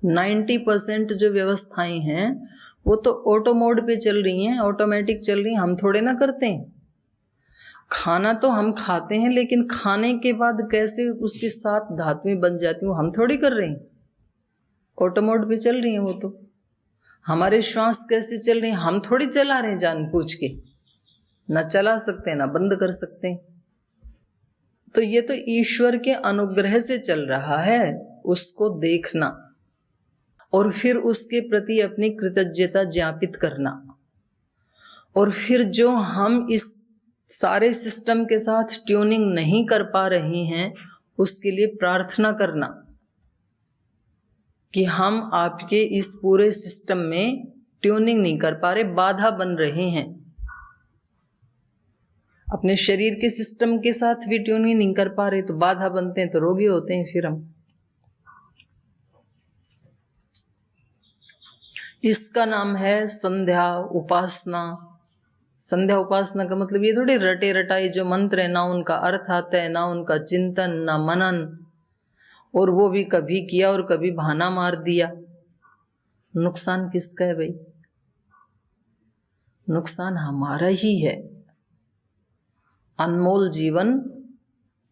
90% जो व्यवस्थाएं हैं वो तो ऑटो मोड पे चल रही हैं, ऑटोमेटिक चल रही हैं, हम थोड़े ना करते हैं। खाना तो हम खाते हैं, लेकिन खाने के बाद कैसे उसके साथ धातुएं बन जाती हैं वो हम थोड़ी कर रहे हैं, ऑटो मोड पे चल रही हैं वो तो। हमारे श्वास कैसे चल रहे हैं हम थोड़ी चला रहे हैं जानबूझ के, ना चला सकते हैं ना बंद कर सकते हैं। तो ये तो ईश्वर के अनुग्रह से चल रहा है, उसको देखना और फिर उसके प्रति अपनी कृतज्ञता ज्ञापित करना, और फिर जो हम इस सारे सिस्टम के साथ ट्यूनिंग नहीं कर पा रहे हैं उसके लिए प्रार्थना करना कि हम आपके इस पूरे सिस्टम में ट्यूनिंग नहीं कर पा रहे, बाधा बन रहे हैं। अपने शरीर के सिस्टम के साथ भी ट्यूनिंग नहीं कर पा रहे तो बाधा बनते हैं, तो रोगी होते हैं फिर हम। इसका नाम है संध्या उपासना। संध्या उपासना का मतलब ये थोड़ी रटे रटाई जो मंत्र है, ना उनका अर्थ आता है, ना उनका चिंतन, ना मनन, और वो भी कभी किया और कभी बहाना मार दिया। नुकसान किसका है भाई? नुकसान हमारा ही है। अनमोल जीवन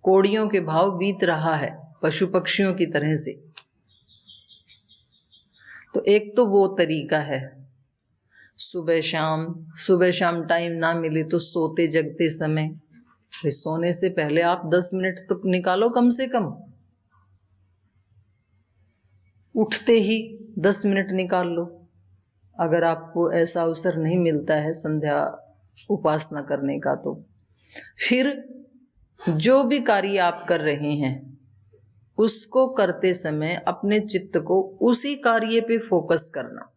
कौड़ियों के भाव बीत रहा है, पशु पक्षियों की तरह से। तो एक तो वो तरीका है, सुबह शाम टाइम ना मिले तो सोते जगते समय, सोने से पहले आप 10 मिनट तो निकालो कम से कम, उठते ही 10 मिनट निकाल लो। अगर आपको ऐसा अवसर नहीं मिलता है संध्या उपासना करने का, तो फिर जो भी कार्य आप कर रहे हैं उसको करते समय अपने चित्त को उसी कार्य पे फोकस करना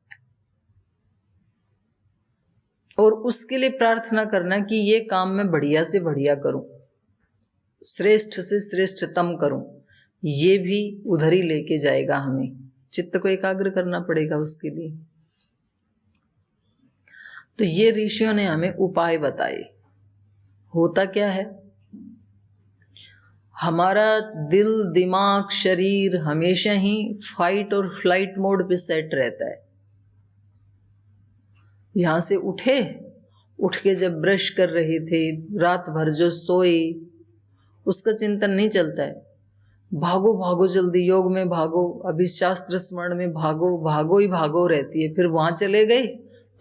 और उसके लिए प्रार्थना करना कि ये काम मैं बढ़िया से बढ़िया करूं, श्रेष्ठ से श्रेष्ठतम करूं। ये भी उधर ही लेके जाएगा हमें, चित्त को एकाग्र करना पड़ेगा उसके लिए। तो ये ऋषियों ने हमें उपाय बताए। होता क्या है, हमारा दिल दिमाग शरीर हमेशा ही फाइट और फ्लाइट मोड पे सेट रहता है। यहां से उठ के जब ब्रश कर रहे थे, रात भर जो सोए, उसका चिंतन नहीं चलता है। भागो भागो जल्दी, योग में भागो, अभी शास्त्र स्मरण में भागो, भागो ही भागो रहती है। फिर वहां चले गए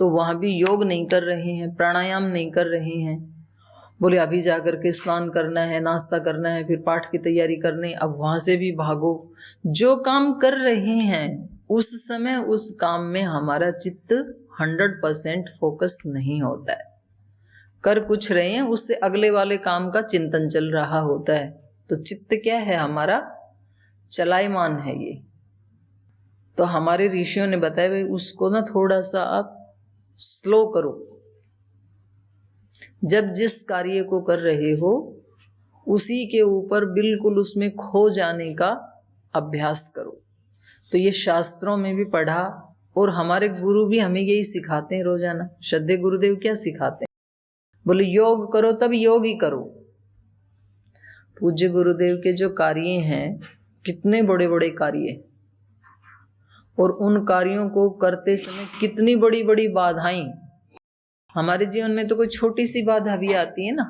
तो वहां भी योग नहीं कर रहे हैं, प्राणायाम नहीं कर रहे हैं। बोले अभी जाकर के स्नान करना है, नाश्ता करना है, फिर पाठ की तैयारी करनी, अब वहां से भी भागो। जो काम कर रहे हैं उस समय उस काम में हमारा चित्त 100% फोकस नहीं होता है। कर कुछ रहे हैं, उससे अगले वाले काम का चिंतन चल रहा होता है। तो चित्त क्या है हमारा? चलायमान है ये। तो हमारे ऋषियों ने बताया भाई उसको ना थोड़ा सा आप स्लो करो। जब जिस कार्य को कर रहे हो उसी के ऊपर बिल्कुल उसमें खो जाने का अभ्यास करो। तो ये शास्त्रों में भी पढ़ा और हमारे गुरु भी हमें यही सिखाते हैं रोजाना। श्रद्धेय गुरुदेव क्या सिखाते हैं? बोले योग करो तब योग ही करो। पूज्य गुरुदेव के जो कार्य हैं कितने बड़े बड़े कार्य, और उन कार्यों को करते समय कितनी बड़ी बड़ी बाधाएं। हमारे जीवन में तो कोई छोटी सी बाधा भी आती है ना,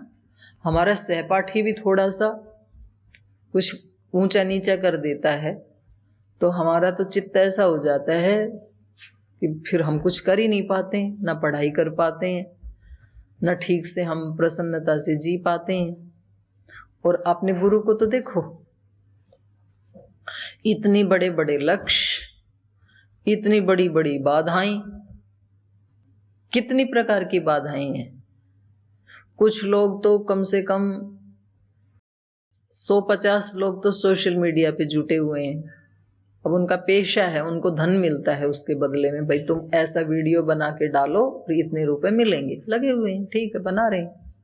हमारा सहपाठी भी थोड़ा सा कुछ ऊंचा नीचा कर देता है तो हमारा तो चित्त ऐसा हो जाता है कि फिर हम कुछ कर ही नहीं पाते हैं, ना पढ़ाई कर पाते हैं, ना ठीक से हम प्रसन्नता से जी पाते हैं। और अपने गुरु को तो देखो, इतने बड़े बड़े लक्ष्य, इतनी बड़ी बड़ी बाधाएं, कितनी प्रकार की बाधाएं हैं। कुछ लोग तो कम से कम 150 लोग तो सोशल मीडिया पे जुटे हुए हैं। अब उनका पेशा है, उनको धन मिलता है उसके बदले में, भाई तुम ऐसा वीडियो बना के डालो फिर इतने रुपए मिलेंगे, लगे हुए हैं, ठीक है बना रहे हैं।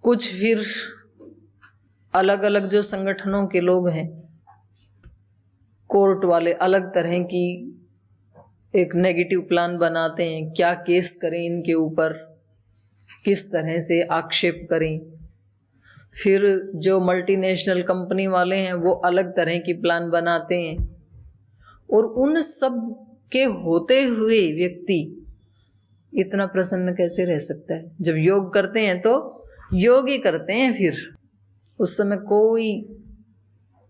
कुछ फिर अलग अलग जो संगठनों के लोग हैं, कोर्ट वाले अलग तरह की एक नेगेटिव प्लान बनाते हैं, क्या केस करें इनके ऊपर, किस तरह से आक्षेप करें। फिर जो मल्टीनेशनल कंपनी वाले हैं वो अलग तरह की प्लान बनाते हैं, और उन सब के होते हुए व्यक्ति इतना प्रसन्न कैसे रह सकता है? जब योग करते हैं तो योग ही करते हैं, फिर उस समय कोई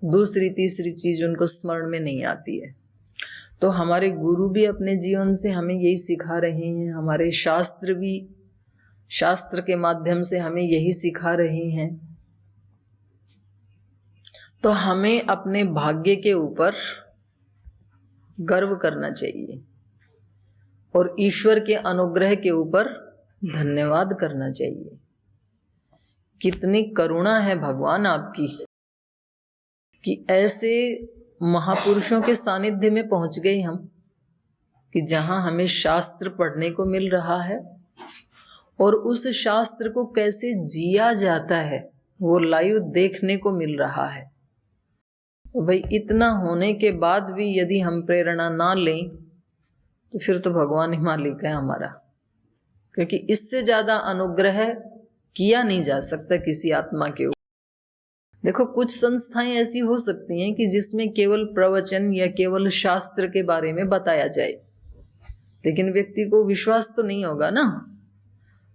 दूसरी तीसरी चीज उनको स्मरण में नहीं आती है। तो हमारे गुरु भी अपने जीवन से हमें यही सिखा रहे हैं, हमारे शास्त्र भी शास्त्र के माध्यम से हमें यही सिखा रहे हैं। तो हमें अपने भाग्य के ऊपर गर्व करना चाहिए और ईश्वर के अनुग्रह के ऊपर धन्यवाद करना चाहिए। कितनी करुणा है भगवान आपकी कि ऐसे महापुरुषों के सानिध्य में पहुंच गए हम कि जहां हमें शास्त्र पढ़ने को मिल रहा है और उस शास्त्र को कैसे जिया जाता है वो लाइव देखने को मिल रहा है। भाई इतना होने के बाद भी यदि हम प्रेरणा ना लें तो फिर तो भगवान ही मालिक है हमारा, क्योंकि इससे ज्यादा अनुग्रह किया नहीं जा सकता किसी आत्मा के ऊपर। देखो कुछ संस्थाएं ऐसी हो सकती हैं कि जिसमें केवल प्रवचन या केवल शास्त्र के बारे में बताया जाए, लेकिन व्यक्ति को विश्वास तो नहीं होगा ना।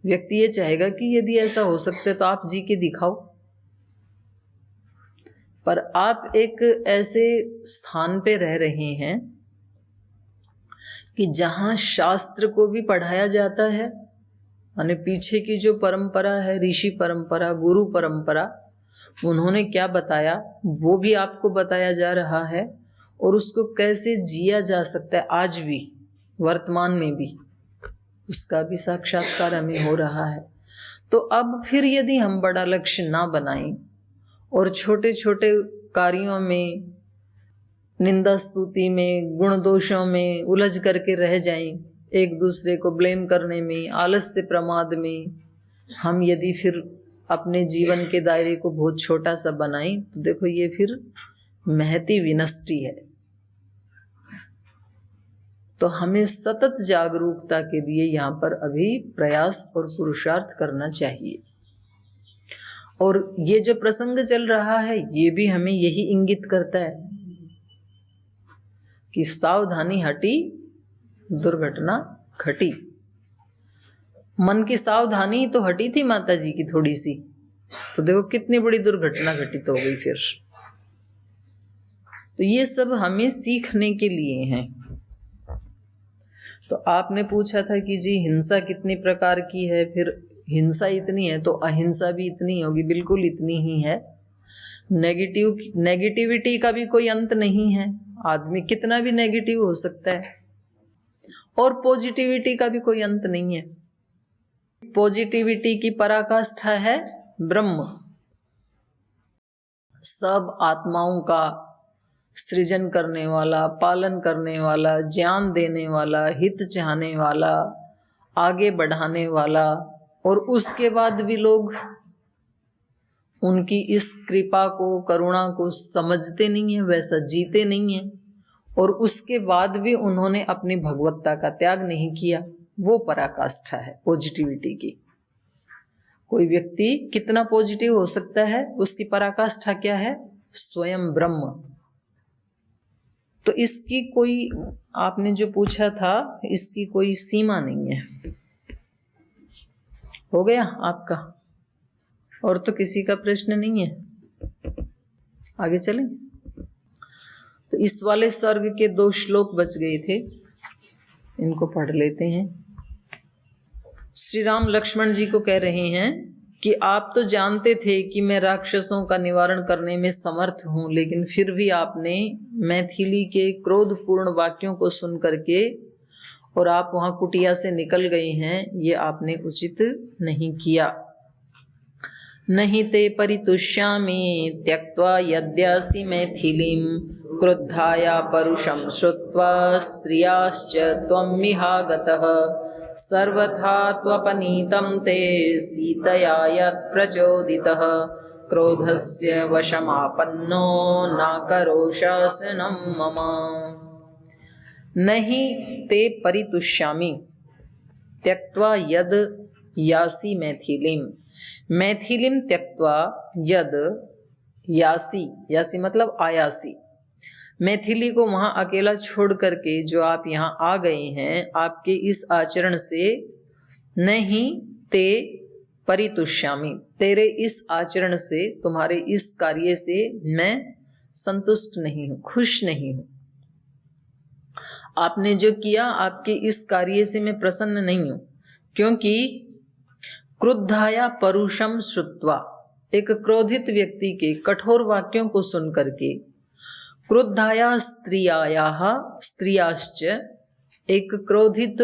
व्यक्ति ये चाहेगा कि यदि ऐसा हो सकता है तो आप जी के दिखाओ। पर आप एक ऐसे स्थान पे रह रहे हैं कि जहां शास्त्र को भी पढ़ाया जाता है, माने पीछे की जो परंपरा है, ऋषि परंपरा, गुरु परंपरा, उन्होंने क्या बताया वो भी आपको बताया जा रहा है और उसको कैसे जिया जा सकता है आज भी, वर्तमान में भी, उसका भी साक्षात्कार हमें हो रहा है। तो अब फिर यदि हम बड़ा लक्ष्य ना बनाएं और छोटे छोटे कार्यों में, निंदा स्तुति में, गुण दोषों में उलझ करके रह जाएं, एक दूसरे को ब्लेम करने में, आलस्य प्रमाद में, हम यदि फिर अपने जीवन के दायरे को बहुत छोटा सा बनाएं तो देखो ये फिर महती विनष्टि है। तो हमें सतत जागरूकता के लिए यहाँ पर अभी प्रयास और पुरुषार्थ करना चाहिए। और ये जो प्रसंग चल रहा है ये भी हमें यही इंगित करता है कि सावधानी हटी दुर्घटना घटी। मन की सावधानी तो हटी थी माता जी की थोड़ी सी, तो देखो कितनी बड़ी दुर्घटना घटित हो गई फिर। तो ये सब हमें सीखने के लिए हैं। तो आपने पूछा था कि जी हिंसा कितनी प्रकार की है, फिर हिंसा इतनी है तो अहिंसा भी इतनी होगी, बिल्कुल इतनी ही है। नेगेटिविटी का भी कोई अंत नहीं है, आदमी कितना भी नेगेटिव हो सकता है, और पॉजिटिविटी का भी कोई अंत नहीं है। पॉजिटिविटी की पराकाष्ठा है ब्रह्म। सब आत्माओं का सृजन करने वाला, पालन करने वाला, ज्ञान देने वाला, हित चाहने वाला, आगे बढ़ाने वाला, और उसके बाद भी लोग उनकी इस कृपा को, करुणा को समझते नहीं है, वैसा जीते नहीं है, और उसके बाद भी उन्होंने अपनी भगवत्ता का त्याग नहीं किया। वो पराकाष्ठा है पॉजिटिविटी की। कोई व्यक्ति कितना पॉजिटिव हो सकता है, उसकी पराकाष्ठा क्या है? स्वयं ब्रह्म। तो इसकी कोई, आपने जो पूछा था, इसकी कोई सीमा नहीं है। हो गया आपका? और तो किसी का प्रश्न नहीं है? आगे चलें। तो इस वाले सर्ग के 2 श्लोक बच गए थे, इनको पढ़ लेते हैं। श्री राम लक्ष्मण जी को कह रहे हैं कि आप तो जानते थे कि मैं राक्षसों का निवारण करने में समर्थ हूं, लेकिन फिर भी आपने मैथिली के क्रोधपूर्ण वाक्यों को सुन करके और आप वहां कुटिया से निकल गए हैं, ये आपने उचित नहीं किया। नहीं ते परितुष्यामि त्यक्त्वा यद्यासि मैथिलीं क्रुद्धाया परुषं श्रुत्वा स्त्रियाश्च त्वमिहागतः सर्वथा त्वपनीतं ते सीतया यत्प्रचोदितः क्रोधस्य वशमापन्नो न करो शासनं मम। नहीं ते परितुष्यामि त्यक्त्वा यद यासी मैथिलीं, मैथिलीं त्यक्त्वा यद यासी, यासी मतलब आयासी, मैथिली को वहां अकेला छोड़ करके जो आप यहाँ आ गए हैं, आपके इस आचरण से नहीं ते परितुष्यामि, तेरे इस आचरण से, तुम्हारे इस कार्य से मैं संतुष्ट नहीं हूं, खुश नहीं हूं। आपने जो किया, आपके इस कार्य से मैं प्रसन्न नहीं हूं। क्योंकि क्रुद्धाया परुषम श्रुत्वा, एक क्रोधित व्यक्ति के कठोर वाक्यों को सुन करके, क्रुद्धाया स्त्रियायाः स्त्रियाश्च, एक क्रोधित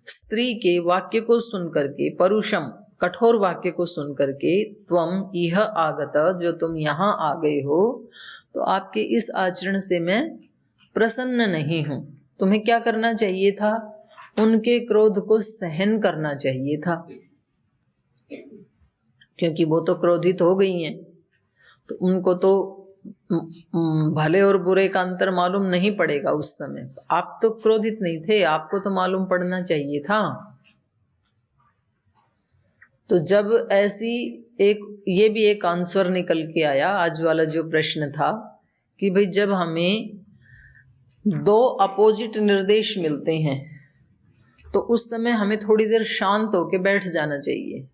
स्त्री के वाक्य को सुन करके, परुषम कठोर वाक्य को सुन करके, त्वम इह आगत, जो तुम यहाँ आ गए हो, तो आपके इस आचरण से मैं प्रसन्न नहीं हूं। तुम्हें क्या करना चाहिए था? उनके क्रोध को सहन करना चाहिए था, क्योंकि वो तो क्रोधित हो गई हैं, तो उनको तो भले और बुरे का अंतर मालूम नहीं पड़ेगा उस समय। आप तो क्रोधित नहीं थे, आपको तो मालूम पड़ना चाहिए था। तो जब ऐसी एक, ये भी एक आंसर निकल के आया आज वाला जो प्रश्न था, कि भाई जब हमें दो अपोजिट निर्देश मिलते हैं तो उस समय हमें थोड़ी देर शांत होकर बैठ जाना चाहिए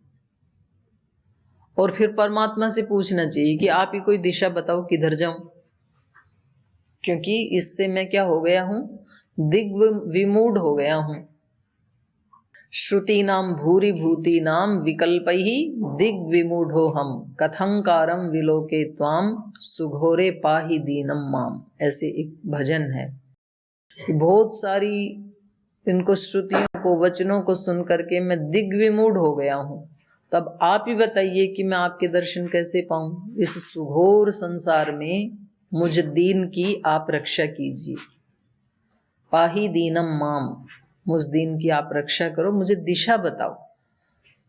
और फिर परमात्मा से पूछना चाहिए कि आप ही कोई दिशा बताओ, किधर जाऊं। क्योंकि इससे मैं क्या हो गया हूं? दिग्विमूढ़ हो गया हूं। श्रुतीनाम भूरि भूतीनाम विकल्पैहि दिग्विमूढ़ो हम, कथंकारम विलोके त्वाम सुघोरे पाहि दीनम माम। ऐसे एक भजन है। बहुत सारी इनको श्रुतियों को, वचनों को सुन करके मैं दिग्विमूढ़ हो गया हूं। तब आप ही बताइए कि मैं आपके दर्शन कैसे पाऊं? इस सुघोर संसार में मुझ दीन की आप रक्षा कीजिए। पाही दीनम माम, मुझ दीन की आप रक्षा करो, मुझे दिशा बताओ।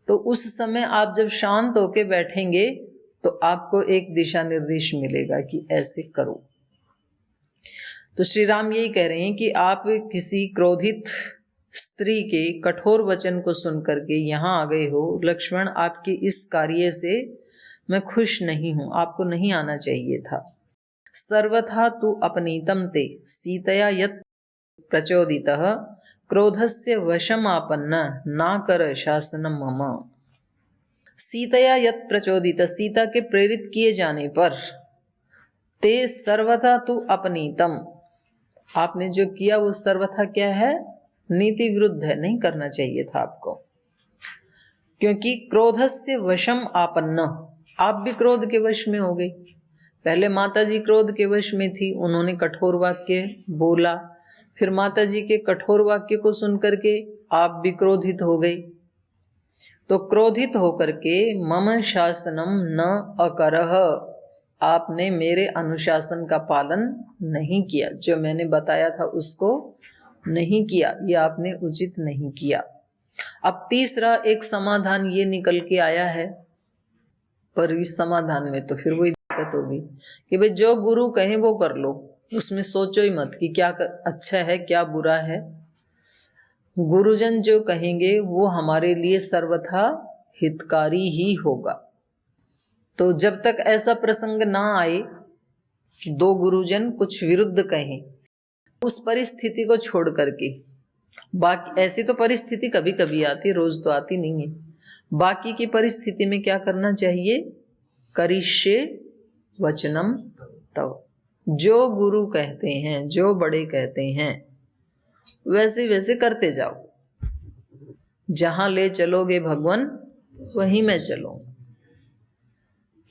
तो उस समय आप जब शांत होके बैठेंगे तो आपको एक दिशा निर्देश मिलेगा कि ऐसे करो। तो श्री राम यही कह रहे हैं कि आप किसी क्रोधित स्त्री के कठोर वचन को सुनकर के यहाँ आ गए हो। लक्ष्मण, आपके इस कार्य से मैं खुश नहीं हूं, आपको नहीं आना चाहिए था। सर्वथा तु अपनीतम ते सीतया यत् प्रचोदितः क्रोधस्य वशमापन्न ना कर शासनम मम। सीतया यत् प्रचोदित, सीता के प्रेरित किए जाने पर, ते सर्वथा तु अपनीतम, आपने जो किया वो सर्वथा क्या है? नीति विरुद्ध है, नहीं करना चाहिए था आपको। क्योंकि क्रोधस्य वशम आपन्न, आप भी क्रोध के वश में हो गई। पहले माता जी क्रोध के वश में थी, उन्होंने कठोर वाक्य बोला, फिर माता जी के कठोर वाक्य को सुनकर के आप भी क्रोधित हो गई। तो क्रोधित होकर के मम शासनम न अकरह, आपने मेरे अनुशासन का पालन नहीं किया, जो मैंने बताया था उसको नहीं किया, ये आपने उचित नहीं किया। अब तीसरा एक समाधान ये निकल के आया है, पर इस समाधान में तो फिर वही दिक्कत होगी कि भाई जो गुरु कहें वो कर लो, उसमें सोचो ही मत कि क्या अच्छा है क्या बुरा है। गुरुजन जो कहेंगे वो हमारे लिए सर्वथा हितकारी ही होगा। तो जब तक ऐसा प्रसंग ना आए कि दो गुरुजन कुछ विरुद्ध कहें, उस परिस्थिति को छोड़ करके, बाकी ऐसी तो परिस्थिति कभी कभी आती, रोज तो आती नहीं है। बाकी की परिस्थिति में क्या करना चाहिए? करिष्ये वचनम तव, जो गुरु कहते हैं, जो बड़े कहते हैं, वैसे वैसे करते जाओ। जहां ले चलोगे भगवान वहीं मैं चलूंगा।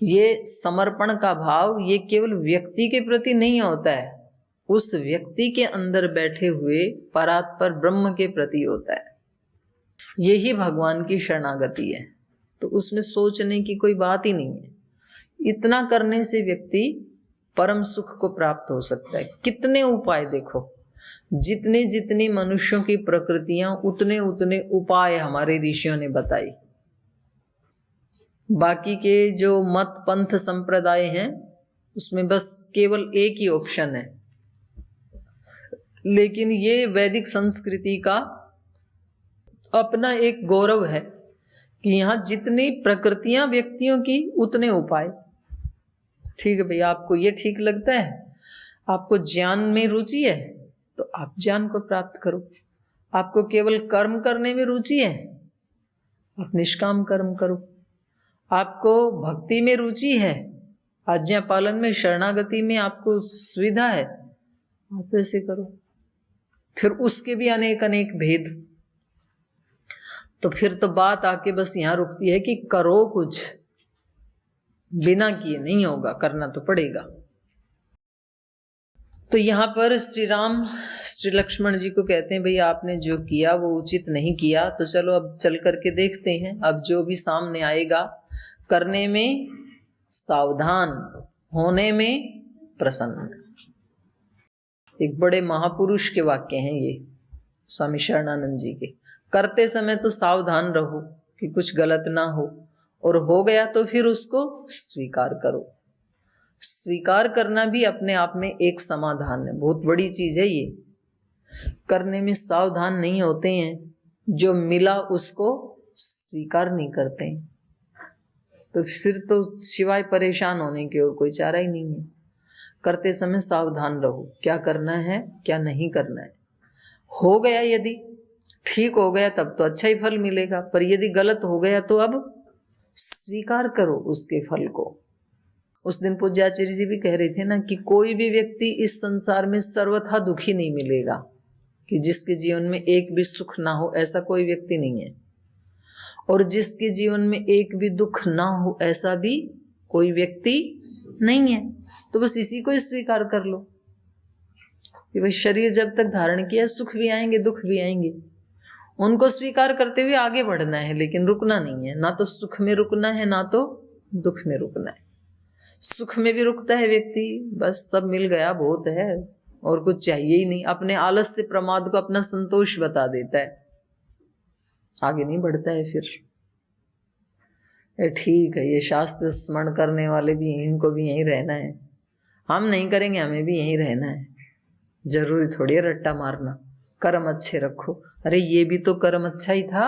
ये समर्पण का भाव ये केवल व्यक्ति के प्रति नहीं होता है, उस व्यक्ति के अंदर बैठे हुए परात्पर ब्रह्म के प्रति होता है। यही भगवान की शरणागति है। तो उसमें सोचने की कोई बात ही नहीं है। इतना करने से व्यक्ति परम सुख को प्राप्त हो सकता है। कितने उपाय देखो, जितने जितनी मनुष्यों की प्रकृतियां, उतने उतने उपाय हमारे ऋषियों ने बताए। बाकी के जो मत पंथ संप्रदाय हैं उसमें बस केवल एक ही ऑप्शन है। लेकिन ये वैदिक संस्कृति का अपना एक गौरव है कि यहाँ जितनी प्रकृतियां व्यक्तियों की उतने उपाय। ठीक है भैया, आपको ये ठीक लगता है, आपको ज्ञान में रुचि है तो आप ज्ञान को प्राप्त करो। आपको केवल कर्म करने में रुचि है, आप निष्काम कर्म करो। आपको भक्ति में रुचि है, आज्ञा पालन में, शरणागति में आपको सुविधा है, आप ऐसे करो। फिर उसके भी अनेक अनेक भेद। तो फिर तो बात आके बस यहाँ रुकती है कि करो कुछ, बिना किए नहीं होगा, करना तो पड़ेगा। तो यहाँ पर श्री राम श्री लक्ष्मण जी को कहते हैं भाई आपने जो किया वो उचित नहीं किया, तो चलो अब चल करके देखते हैं। अब जो भी सामने आएगा करने में सावधान, होने में प्रसन्न। एक बड़े महापुरुष के वाक्य हैं ये, स्वामी शरणानंद जी के। करते समय तो सावधान रहो कि कुछ गलत ना हो, और हो गया तो फिर उसको स्वीकार करो। स्वीकार करना भी अपने आप में एक समाधान है, बहुत बड़ी चीज है ये। करने में सावधान नहीं होते हैं, जो मिला उसको स्वीकार नहीं करते हैं, तो फिर तो सिवाय परेशान होने के और कोई चारा ही नहीं है। करते समय सावधान रहो, क्या करना है क्या नहीं करना है। हो गया यदि ठीक हो गया तब तो अच्छा ही फल मिलेगा, पर यदि गलत हो गया तो अब स्वीकार करो उसके फल को। उस दिन पूज्याचार्य जी भी कह रहे थे ना कि कोई भी व्यक्ति इस संसार में सर्वथा दुखी नहीं मिलेगा, कि जिसके जीवन में एक भी सुख ना हो ऐसा कोई व्यक्ति नहीं है, और जिसके जीवन में एक भी दुख ना हो ऐसा भी कोई व्यक्ति नहीं है। तो बस इसी को स्वीकार कर लो कि भाई शरीर जब तक धारण किया सुख भी आएंगे दुख भी आएंगे, उनको स्वीकार करते हुए आगे बढ़ना है, लेकिन रुकना नहीं है। ना तो सुख में रुकना है ना तो दुख में रुकना है। सुख में भी रुकता है व्यक्ति, बस सब मिल गया बहुत है और कुछ चाहिए ही नहीं, अपने आलस से प्रमाद को अपना संतोष बता देता है, आगे नहीं बढ़ता है। फिर ठीक है, ये शास्त्र स्मरण करने वाले भी इनको भी यहीं रहना है, हम नहीं करेंगे हमें भी यहीं रहना है, जरूरी थोड़ी है रट्टा मारना, कर्म अच्छे रखो। अरे ये भी तो कर्म अच्छा ही था,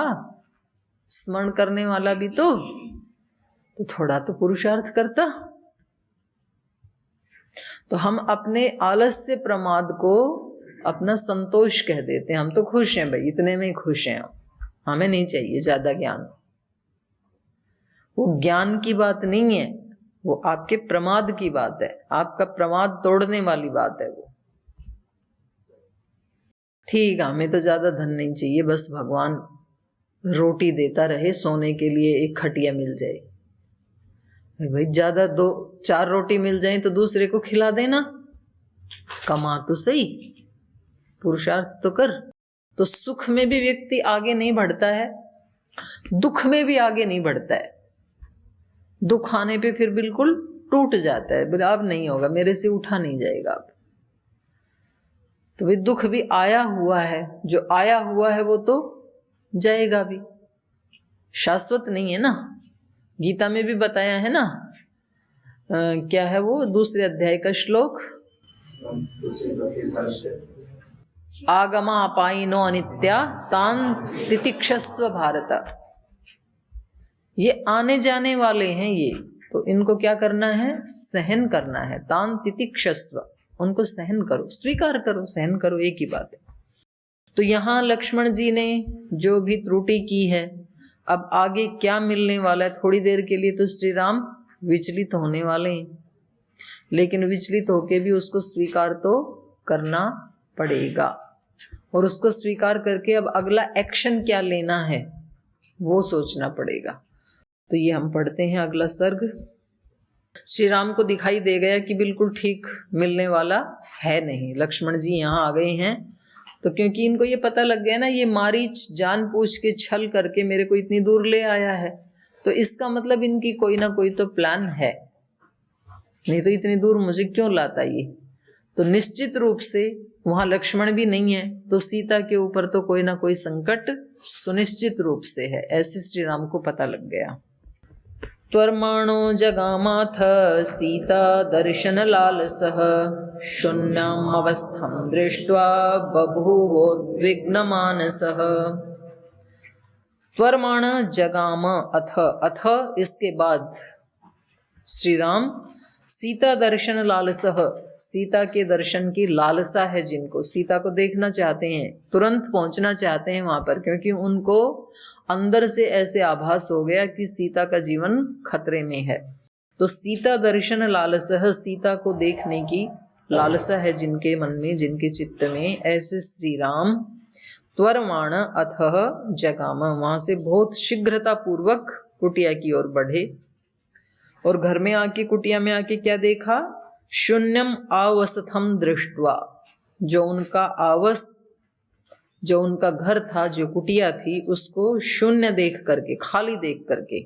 स्मरण करने वाला भी तो थोड़ा तो पुरुषार्थ करता। तो हम अपने आलस्य प्रमाद को अपना संतोष कह देते हैं, हम तो खुश हैं भाई, इतने में खुश हैं, हमें नहीं चाहिए ज्यादा ज्ञान। वो ज्ञान की बात नहीं है, वो आपके प्रमाद की बात है, आपका प्रमाद तोड़ने वाली बात है वो। ठीक है, हमें तो ज्यादा धन नहीं चाहिए, बस भगवान रोटी देता रहे, सोने के लिए एक खटिया मिल जाए। भाई ज्यादा 2-4 रोटी मिल जाए तो दूसरे को खिला देना, कमा तो सही, पुरुषार्थ तो कर। तो सुख में भी व्यक्ति आगे नहीं बढ़ता है, दुख में भी आगे नहीं बढ़ता है। दुख आने पे फिर बिल्कुल टूट जाता है, बोले अब नहीं होगा, मेरे से उठा नहीं जाएगा अब। तो भाई दुख भी आया हुआ है, जो आया हुआ है वो तो जाएगा भी, शाश्वत नहीं है ना। गीता में भी बताया है ना, क्या है वो दूसरे अध्याय का श्लोक, आगमा अपाइनो अनित्या तान तितिक्षस्व भारत। ये आने जाने वाले हैं ये, तो इनको क्या करना है, सहन करना है। तान तितिक्षस्व, उनको सहन करो, स्वीकार करो, सहन करो, एक ही बात है। तो यहाँ लक्ष्मण जी ने जो भी त्रुटि की है, अब आगे क्या मिलने वाला है, थोड़ी देर के लिए तो श्री राम विचलित होने वाले हैं, लेकिन विचलित होके भी उसको स्वीकार तो करना पड़ेगा, और उसको स्वीकार करके अब अगला एक्शन क्या लेना है वो सोचना पड़ेगा। तो ये हम पढ़ते हैं अगला सर्ग। श्री राम को दिखाई दे गया कि बिल्कुल ठीक मिलने वाला है नहीं। लक्ष्मण जी यहाँ आ गए हैं, तो क्योंकि इनको ये पता लग गया ना, ये मारीच जानबूझ के छल करके मेरे को इतनी दूर ले आया है, तो इसका मतलब इनकी कोई ना कोई तो प्लान है, नहीं तो इतनी दूर मुझे क्यों लाता ये। तो निश्चित रूप से वहां लक्ष्मण भी नहीं है, तो सीता के ऊपर तो कोई ना कोई संकट सुनिश्चित रूप से है, ऐसे श्री राम को पता लग गया। त्वर्माणो जगामाथ सीता दर्शन लालसः शून्यम अवस्थम दृष्ट्वा बभूवोद्विग्नमानसः। त्वर्माण जगाम, अथ इसके बाद श्री राम सीता दर्शन लालसह, सीता के दर्शन की लालसा है जिनको, सीता को देखना चाहते हैं, तुरंत पहुंचना चाहते हैं वहां पर, क्योंकि उनको अंदर से ऐसे आभास हो गया कि सीता का जीवन खतरे में है। तो सीता दर्शन लालसह, सीता को देखने की लालसा है जिनके मन में, जिनके चित्त में, ऐसे श्री राम त्वरमाण अथः जगाम, वहां से बहुत शीघ्रता पूर्वक कुटिया की ओर बढ़े। और घर में आके, कुटिया में आके क्या देखा? शून्यम आवसथम दृष्ट्वा, जो उनका घर था, जो कुटिया थी, उसको शून्य देख करके, खाली देख करके,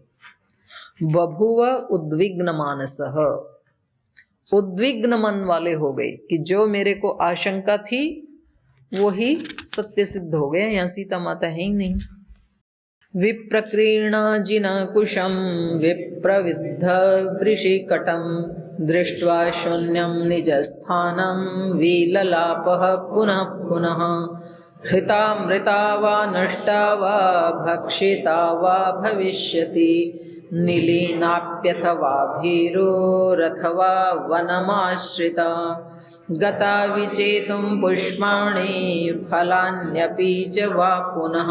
बभुव उद्विग्न मानसः, उद्विग्न मन वाले हो गए कि जो मेरे को आशंका थी वो ही सत्य सिद्ध हो गया, यहाँ सीता माता है ही नहीं। विप्रकीर्णा जिनकुशं विप्रविद्ध वृषिकटं दृष्ट्वा शून्यं निजस्थानं विललापः पुनः पुनः। हृता मृता वा नष्टा वा भक्षिता वा भविष्यति, निलीनाप्यथवा भीरोरथवा वनमाश्रिता। गता विचेतुं पुष्पाणि फलान्यपि च वा पुनः,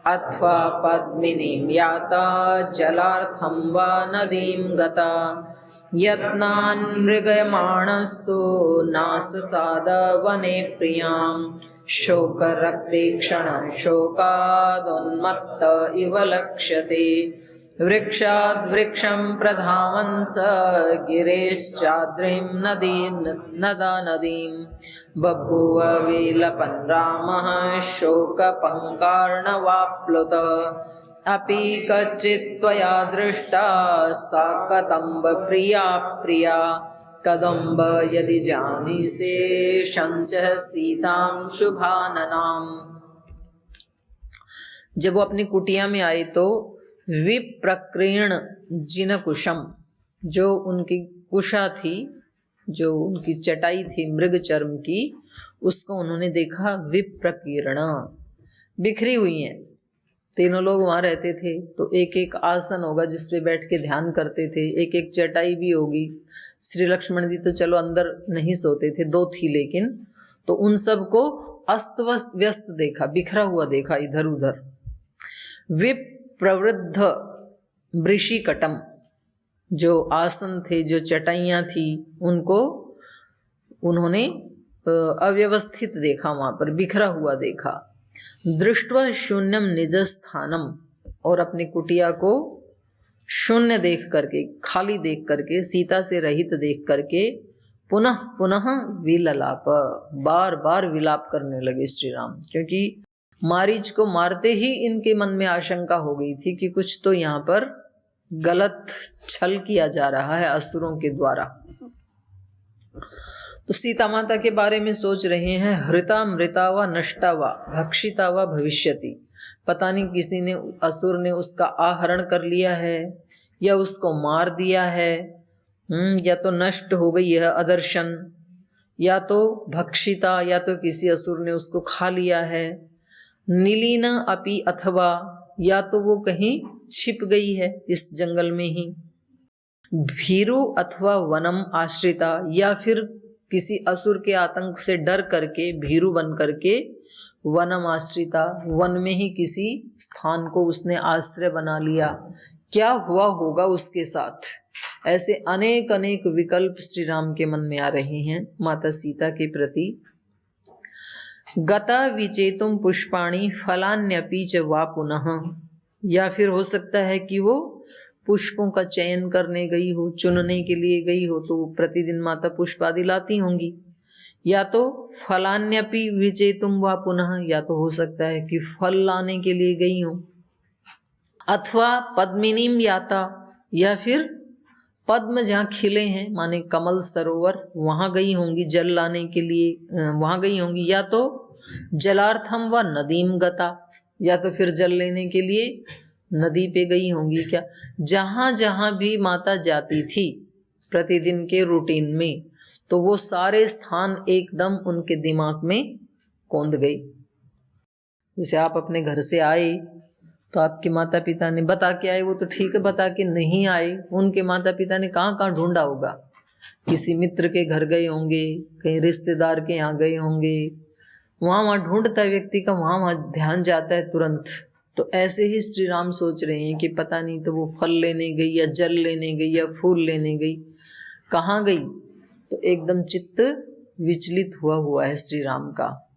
अथवा पद्मिनीं याता जलार्थं वा नदीं गता। यत्नान् मृगयमाणस्तु नाससाद वने प्रियां, शोकरक्तीक्षण शोकादुन्मत्त इव लक्ष्यते। वृक्षाद् वृक्षं प्रधावंस गिरेश्चाद्रिं नदा नदीं, बभूव विलपन् रामः शोकपङ्कार्णवाप्लुतः। अपि कच्चित् त्वया दृष्टा सा कदम्ब प्रिया प्रिया, कदम्ब यदि जानीसे शंसः सीतां शुभाननाम्। जब वो अपनी कुटिया में आए तो विप्रकीर्ण जिनकुशम, जो उनकी कुशा थी, जो उनकी चटाई थी मृग चर्म की, उसको उन्होंने देखा विप्रकीर्ण, बिखरी हुई हैं। तीनों लोग वहां रहते थे तो एक एक आसन होगा जिस पे बैठ के ध्यान करते थे, एक एक चटाई भी होगी। श्री लक्ष्मण जी तो चलो अंदर नहीं सोते थे, दो थी लेकिन, तो उन सबको अस्त व्यस्त देखा, बिखरा हुआ देखा इधर उधर। विप्रवृद्ध वृषिकटम, जो आसन थे, जो चटाइयाँ थी, उनको उन्होंने अव्यवस्थित देखा, वहां पर बिखरा हुआ देखा। दृष्ट्वा शून्यम निज स्थानम, और अपनी कुटिया को शून्य देख करके, खाली देख करके, सीता से रहित देख करके, पुनः पुनः विललाप, बार बार विलाप करने लगे श्री राम। क्योंकि मारीच को मारते ही इनके मन में आशंका हो गई थी कि कुछ तो यहाँ पर गलत छल किया जा रहा है असुरों के द्वारा। तो सीता माता के बारे में सोच रहे हैं, हृता मृता वा नष्टा वा भक्षिता वा भविष्यति, पता नहीं किसी ने, असुर ने उसका आहरण कर लिया है या उसको मार दिया है, या तो नष्ट हो गई है अदर्शन, या तो भक्षिता, या तो किसी असुर ने उसको खा लिया है। नीलीना अपि अथवा, या तो वो कहीं छिप गई है इस जंगल में ही। भीरु अथवा वनम आश्रिता, या फिर किसी असुर के आतंक से डर करके भीरु बन करके वनम आश्रिता, वन में ही किसी स्थान को उसने आश्रय बना लिया। क्या हुआ होगा उसके साथ? ऐसे अनेक अनेक विकल्प श्री राम के मन में आ रहे हैं माता सीता के प्रति। गता विचेतुम पुष्पाणि फलान्यपि च वा पुनः, या फिर हो सकता है कि वो पुष्पों का चयन करने गई हो, चुनने के लिए गई हो, तो प्रतिदिन माता पुष्प आदि लाती होंगी। या तो फलान्यपि विचेतुम वा पुनः, या तो हो सकता है कि फल लाने के लिए गई हो। अथवा पद्मिनीम याता, या फिर पद्म जहाँ खिले हैं, माने कमल सरोवर, वहां गई होंगी जल लाने के लिए, वहां गई होंगी। या तो जलार्थम व नदीम गता, या तो फिर जल लेने के लिए नदी पे गई होंगी। क्या जहां जहां भी माता जाती थी प्रतिदिन के रूटीन में, तो वो सारे स्थान एकदम उनके दिमाग में कौंध गई। जैसे आप अपने घर से आए तो आपके माता पिता ने बता के आए, वो तो ठीक है, बता के नहीं आए, उनके माता पिता ने कहाँ कहाँ ढूंढा होगा। किसी मित्र के घर गए होंगे, कहीं रिश्तेदार के यहाँ गए होंगे, वहाँ ढूंढता है व्यक्ति का, वहाँ ध्यान जाता है तुरंत। तो ऐसे ही श्री राम सोच रहे हैं कि पता नहीं तो वो फल लेने गई या जल लेने गई या फूल लेने गई, कहाँ गई। तो एकदम चित्त विचलित हुआ है श्री राम का।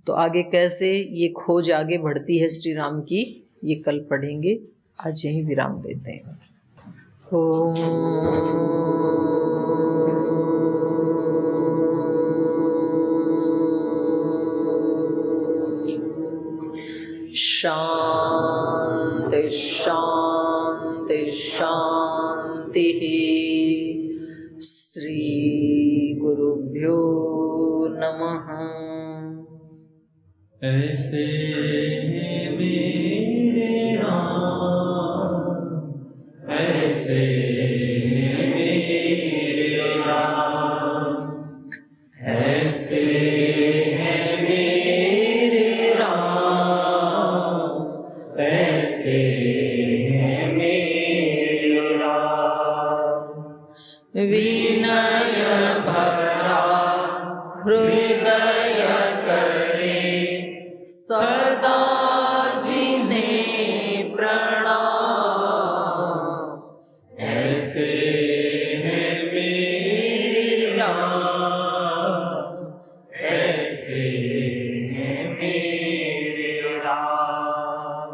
तो आगे कैसे ये खोज आगे बढ़ती है श्री राम की, ये कल पढ़ेंगे। आज यहीं विराम देते हैं। शांति शांति शांति। श्री गुरुभ्यो नमः। ऐसे मेरे राम, ऐसे मेरे राम, ऐसे हैं मेरे राम, ऐसे हैं मेरे राम। विनय भरा हृदय करे सदा जिन्हें प्रणाम। ऐसे हैं मेरे राम, ऐसे हैं मेरे राम।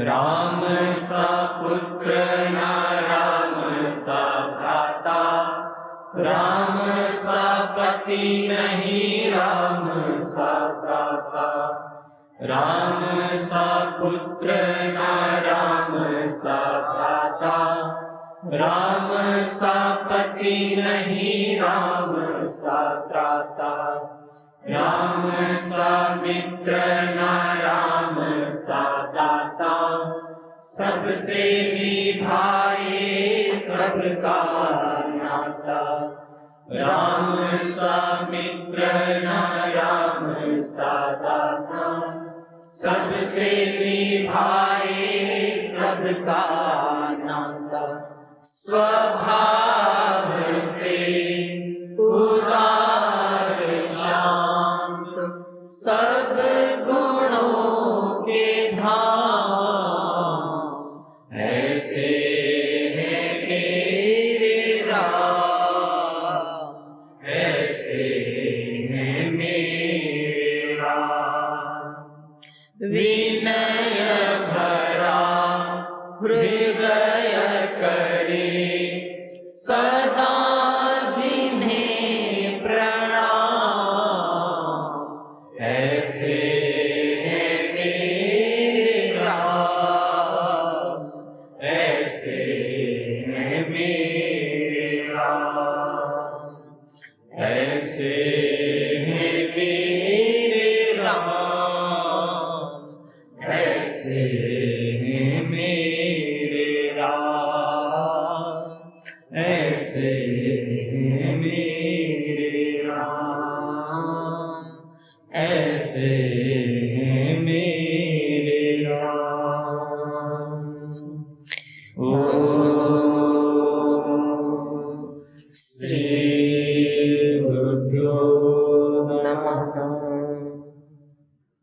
राम सा पुत्र ना राम सा भ्राता, राम सा पति नहीं राम सा भ्राता। राम सा पुत्र ना राम सा भ्राता, राम सा पति नहीं राम सा त्राता। राम सा मित्र ना राम सा दाता, सबसे निभाए सबका नाता। राम सा मित्र ना राम सा दाता, सबसे निभाए सबका नाता। स्वभाव से उदार शांत, सब गुणों के धाम। ऐसे हैं मेरे राम, ऐसे हैं मेरे राम। विनय